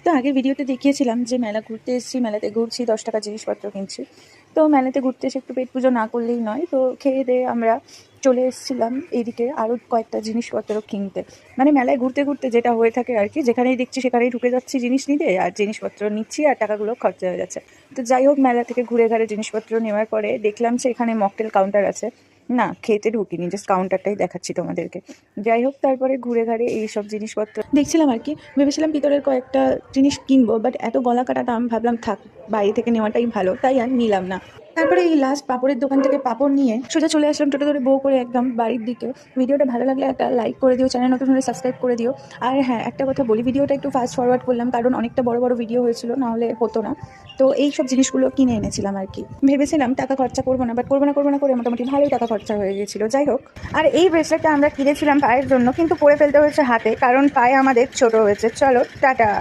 তো আগের ভিডিওতে দেখিয়েছিলাম যে মেলা ঘুরতে এসেছি, মেলাতে ঘুরছি, 10 টাকার জিনিসপত্র কিনছি। তো মেলাতে ঘুরতে এসে একটু পেট পুজো না করলেই নয়। তো খেয়ে দেয়ে আমরা চলে এসেছিলাম এইদিকে আরও কয়েকটা জিনিসপত্র কিনতে। মানে মেলায় ঘুরতে ঘুরতে যেটা হয়ে থাকে আর কি, যেখানেই দেখছি সেখানেই ঢুকে যাচ্ছি জিনিস নিতে, আর জিনিসপত্র নিচ্ছি আর টাকাগুলো খরচা হয়ে যাচ্ছে। তো যাই হোক, মেলা থেকে ঘুরে ঘাড়ে জিনিসপত্র নেওয়ার পরে দেখলাম যে এখানে মকটেল কাউন্টার আছে। না, খেতে ঢুকিনি, জাস্ট কাউন্টারটাই দেখাচ্ছি তোমাদেরকে। যাই হোক, তারপরে ঘুরে ঘাড়ে এইসব জিনিসপত্র দেখছিলাম আর কি। ভেবেছিলাম ভিতরের কয়েকটা জিনিস কিনবো, বাট এত গলা কাটা দাম, ভাবলাম থাক, বাইরে থেকে নেওয়াটাই ভালো, তাই আর নিলাম না। তারপরে এই লাস্ট পাপড়ের দোকান থেকে পাপড় নিয়ে সোজা চলে আসলাম টোটো ধরে বউ করে একদম বাড়ির দিকে। ভিডিওটা ভালো লাগলে একটা লাইক করে দিও, চ্যানেল নতুন হলে সাবস্ক্রাইব করে দিও। আর হ্যাঁ, একটা কথা বলি, ভিডিওটা একটু ফাস্ট ফরওয়ার্ড করলাম কারণ অনেকটা বড় বড় ভিডিও হয়েছিল, নাহলে হতো না। তো এই সব জিনিসগুলো কিনে এনেছিলাম আর কি। ভেবেছিলাম টাকা খরচা করবো না, বাট করবো না করে মোটামুটি ভালোই টাকা খরচা হয়ে গেছিলো। যাই হোক, আর এই ব্রেসলেটটা আমরা কিনেছিলাম পায়ের জন্য, কিন্তু পরে ফেলতে হয়েছে হাতে, কারণ পায়ে আমাদের ছোট হয়েছে। চলো টাটা।